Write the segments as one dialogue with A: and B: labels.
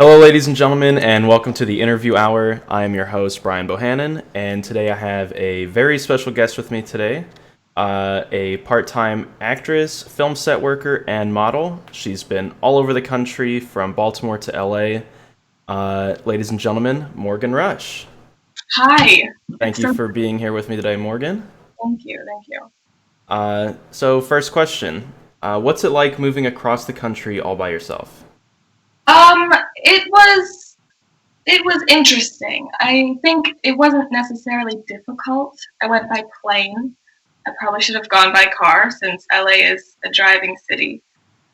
A: Hello, ladies and gentlemen, and welcome to the Interview Hour. I am your host, Brian Bohannon, and today I have a very special guest with me today, a part-time actress, film set worker, and model. She's been all over the country, from Baltimore to LA. Ladies and gentlemen, Morgan Rush.
B: Hi.
A: Thank
B: It's
A: you
B: so
A: for being here with me today, Morgan.
B: thank you.
A: So first question, what's it like moving across the country all by yourself?
B: It was interesting. I think it wasn't necessarily difficult. I went by plane. I probably should have gone by car since LA is a driving city.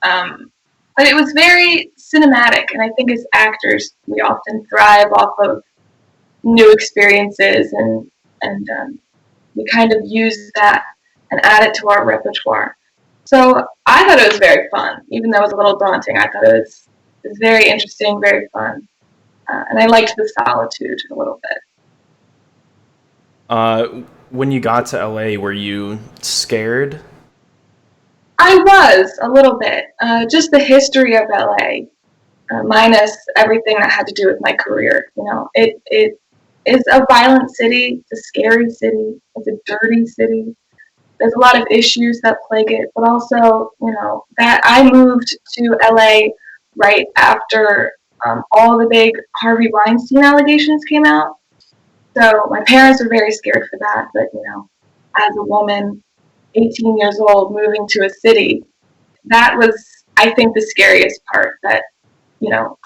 B: Um, but it was very cinematic, and I think as actors we often thrive off of new experiences, and we kind of use that and add it to our repertoire. So I thought it was very fun, even though it was a little daunting. I thought it was very interesting, very fun, and I liked the solitude a little bit.
A: When you got to LA, were you scared?
B: I was a little bit, just the history of LA, minus everything that had to do with my career. It is a violent city. It's a scary city. It's a dirty city. There's a lot of issues that plague it, but also, that I moved to LA right after all the big Harvey Weinstein allegations came out. So my parents were very scared for that, but as a woman, 18 years old, moving to a city, that was, I think, the scariest part. That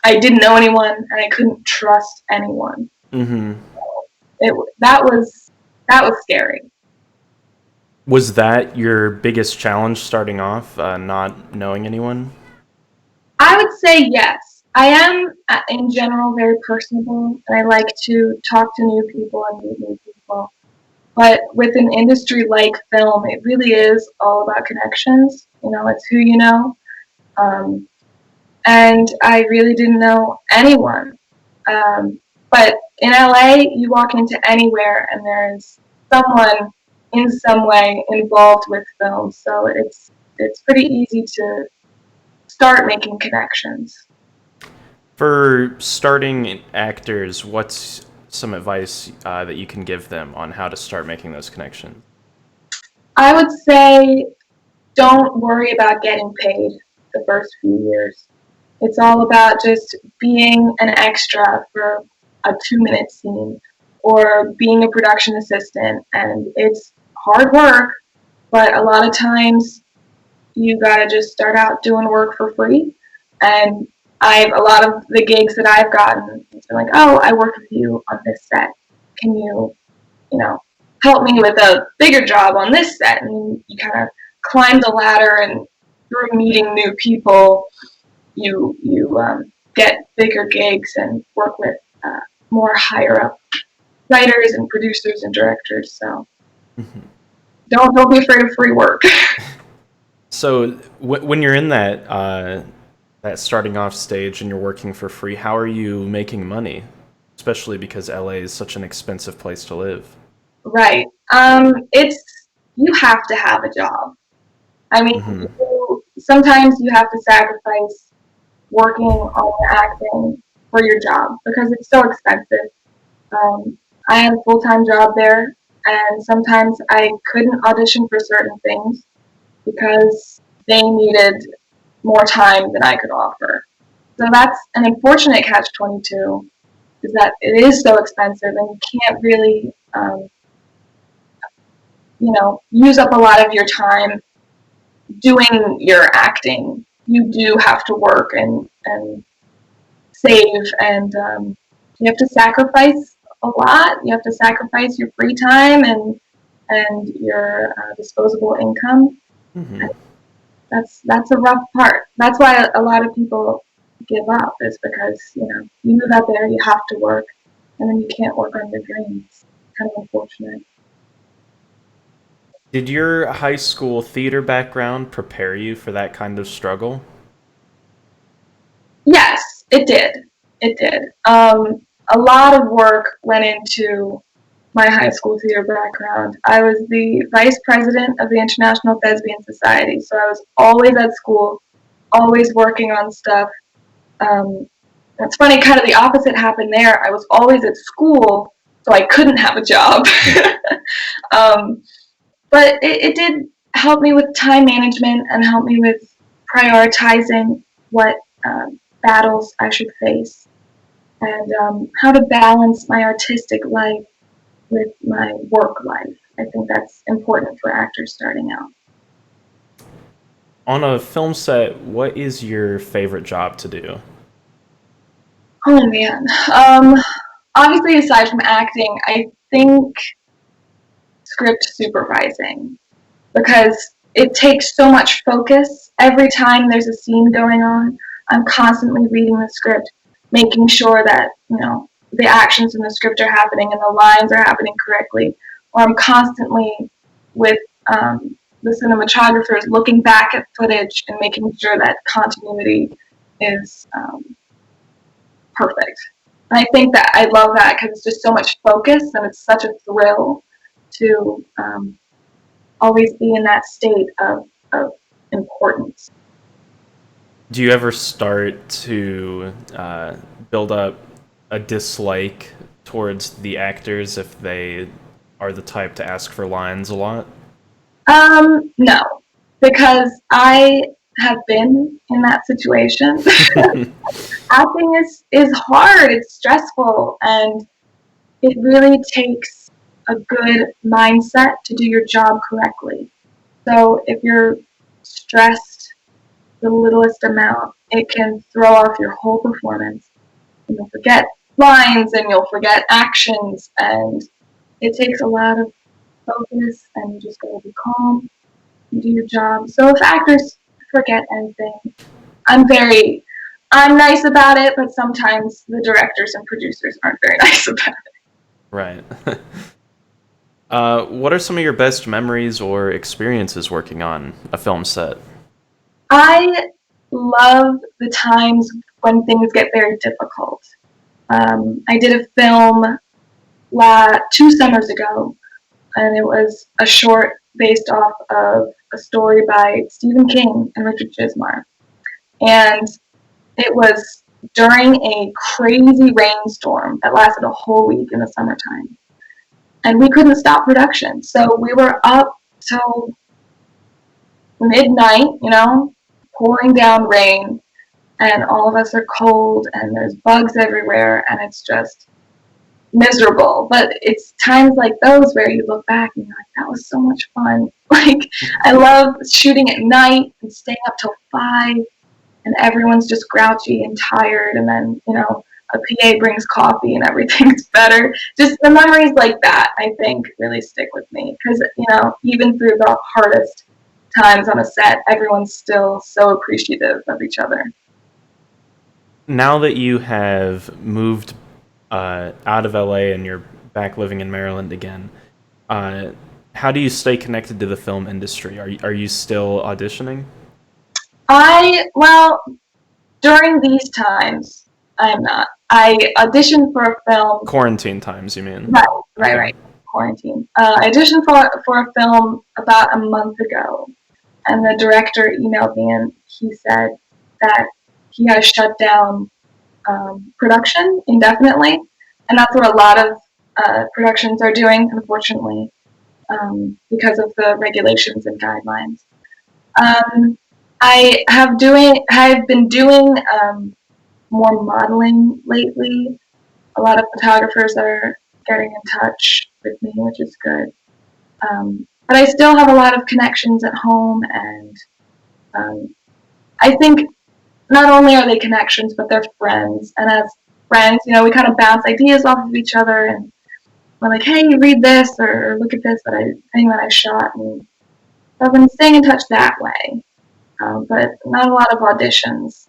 B: I didn't know anyone and I couldn't trust anyone.
A: Mm-hmm.
B: It that was scary.
A: Was that your biggest challenge starting off, not knowing anyone?
B: I would say yes. I am, in general, very personable, and I like to talk to new people and meet new people. But with an industry like film, it really is all about connections. It's who you know. Um, and I really didn't know anyone. But in LA, you walk into anywhere, and there's someone in some way involved with film. So it's pretty easy to start making connections.
A: For starting actors, what's some advice that you can give them on how to start making those connections?
B: I would say don't worry about getting paid the first few years. It's all about just being an extra for a 2-minute scene or being a production assistant. And it's hard work, but a lot of times you gotta just start out doing work for free. And a lot of the gigs that I've gotten, it's been like, oh, I worked with you on this set. Can you know, help me with a bigger job on this set? And you kind of climb the ladder, and through meeting new people, you get bigger gigs and work with more higher up writers and producers and directors. So
A: Mhm.
B: don't be afraid of free work.
A: So when you're in that starting off stage and you're working for free, how are you making money? Especially because LA is such an expensive place to live.
B: Right. It's you have to have a job. I mean,
A: Hmm.
B: sometimes you have to sacrifice working on acting for your job because it's so expensive. I had a full time job there, and sometimes I couldn't audition for certain things because they needed more time than I could offer. So that's an unfortunate catch 22, is that it is so expensive and you can't really, use up a lot of your time doing your acting. You do have to work and save, and you have to sacrifice a lot. You have to sacrifice your free time and your disposable income.
A: Hmm.
B: That's a rough part. That's why a lot of people give up, is because you move out there, you have to work, and then you can't work on your dreams. Kind of unfortunate.
A: Did your high school theater background prepare you for that kind of struggle?
B: Yes, it did. It did. A lot of work went into my high school theater background. I was the vice president of the International Thespian Society, so I was always at school, always working on stuff. Um, It's funny, kind of the opposite happened there. I was always at school, so I couldn't have a job. um, but it did help me with time management and help me with prioritizing what battles I should face and how to balance my artistic life with my work life. I think that's important for actors starting out.
A: On a film set, what is your favorite job to do?
B: Oh man. Obviously, aside from acting, I think script supervising because it takes so much focus. Every time there's a scene going on, I'm constantly reading the script, making sure that, the actions in the script are happening and the lines are happening correctly. Or I'm constantly with the cinematographers looking back at footage and making sure that continuity is perfect. And I think that I love that because it's just so much focus and it's such a thrill to always be in that state of importance.
A: Do you ever start to build up a dislike towards the actors if they are the type to ask for lines a lot?
B: No, because I have been in that situation. Acting is hard, it's stressful, and it really takes a good mindset to do your job correctly. So if you're stressed the littlest amount, it can throw off your whole performance. And you'll forget lines and you'll forget actions, and it takes a lot of focus, and you just gotta be calm and do your job. So if actors forget anything, I'm very I'm nice about it, but sometimes the directors and producers aren't very nice about it.
A: Right. What are some of your best memories or experiences working on a film set?
B: I love the times when things get very difficult. I did a film 2 summers ago, and it was a short based off of a story by Stephen King and Richard Chismar. And it was during a crazy rainstorm that lasted a whole week in the summertime. And we couldn't stop production. So we were up till midnight, pouring down rain, and all of us are cold, and there's bugs everywhere, and it's just miserable. But it's times like those where you look back and you're like, that was so much fun. Like, I love shooting at night and staying up till 5, and everyone's just grouchy and tired, and then, a PA brings coffee and everything's better. Just the memories like that, I think, really stick with me. Because, even through the hardest times on a set, everyone's still so appreciative of each other.
A: Now that you have moved out of LA and you're back living in Maryland again, how do you stay connected to the film industry? Are you still auditioning?
B: Well, during these times, I'm not. I auditioned for a film.
A: Quarantine times, you mean?
B: Right,
A: Okay.
B: right. Quarantine. I auditioned for a film about a month ago, and the director emailed me and he said that he has shut down production indefinitely, and that's what a lot of productions are doing, unfortunately, because of the regulations and guidelines. Um, I've been doing more modeling lately. A lot of photographers are getting in touch with me, which is good. But I still have a lot of connections at home, and I think not only are they connections, but they're friends. And as friends, we kind of bounce ideas off of each other, and we're like, "Hey, read this," or "Look at this thing that I shot." And so I've been staying in touch that way, but not a lot of auditions.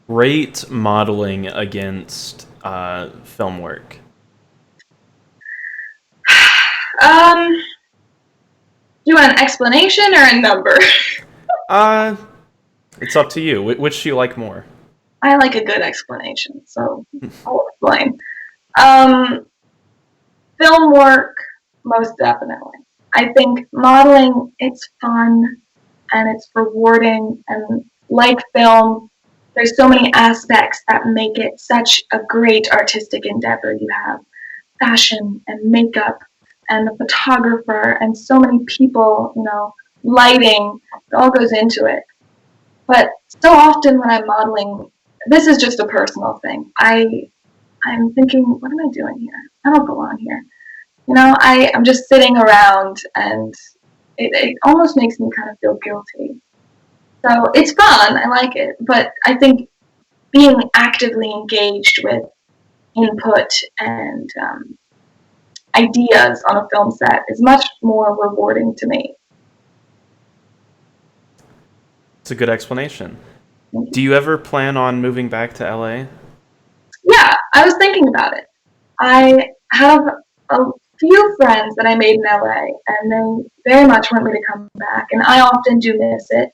A: Rate modeling against film work.
B: Do you want an explanation or a number?
A: Uh, it's up to you. Which do you like more?
B: I like a good explanation, so I'll explain. Um, Film work, most definitely. I think modeling, it's fun and it's rewarding, and like film, there's so many aspects that make it such a great artistic endeavor. You have fashion and makeup and a photographer and so many people, lighting, it all goes into it. But so often when I'm modeling, this is just a personal thing. I'm thinking, what am I doing here? I don't belong here. I'm just sitting around, and it almost makes me kind of feel guilty. So it's fun, I like it, but I think being actively engaged with input and ideas on a film set is much more rewarding to me.
A: It's a good explanation. Do you ever plan on moving back to LA?
B: Yeah, I was thinking about it. I have a few friends that I made in LA, and they very much want me to come back, and I often do miss it.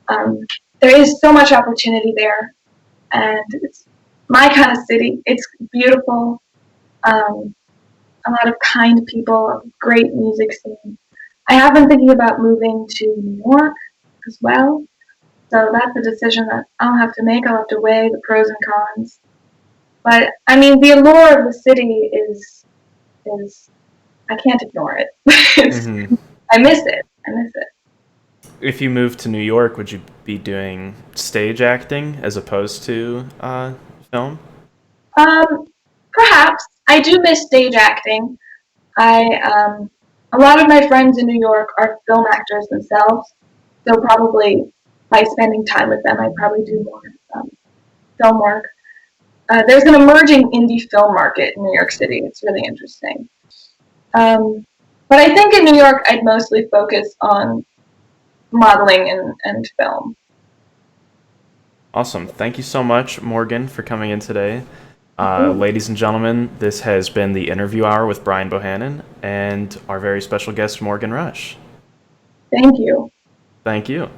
B: Um, there is so much opportunity there, and it's my kind of city. It's beautiful, a lot of kind people, a great music scene. I have been thinking about moving to New York as well, so that's a decision that I'll have to make. I'll have to weigh the pros and cons. But I mean, the allure of the city is I can't ignore it.
A: Mm-hmm.
B: I miss it. I miss it.
A: If you moved to New York, would you be doing stage acting as opposed to film?
B: Um, Perhaps I do miss stage acting. I A lot of my friends in New York are film actors themselves, so probably by spending time with them, I'd probably do more film work. There's an emerging indie film market in New York City. It's really interesting. Um, but I think in New York, I'd mostly focus on modeling and film.
A: Awesome. Thank you so much, Morgan, for coming in today.
B: Cool.
A: Ladies and gentlemen, this has been the Interview Hour with Brian Bohannon and our very special guest, Morgan Rush.
B: Thank you.
A: Thank you.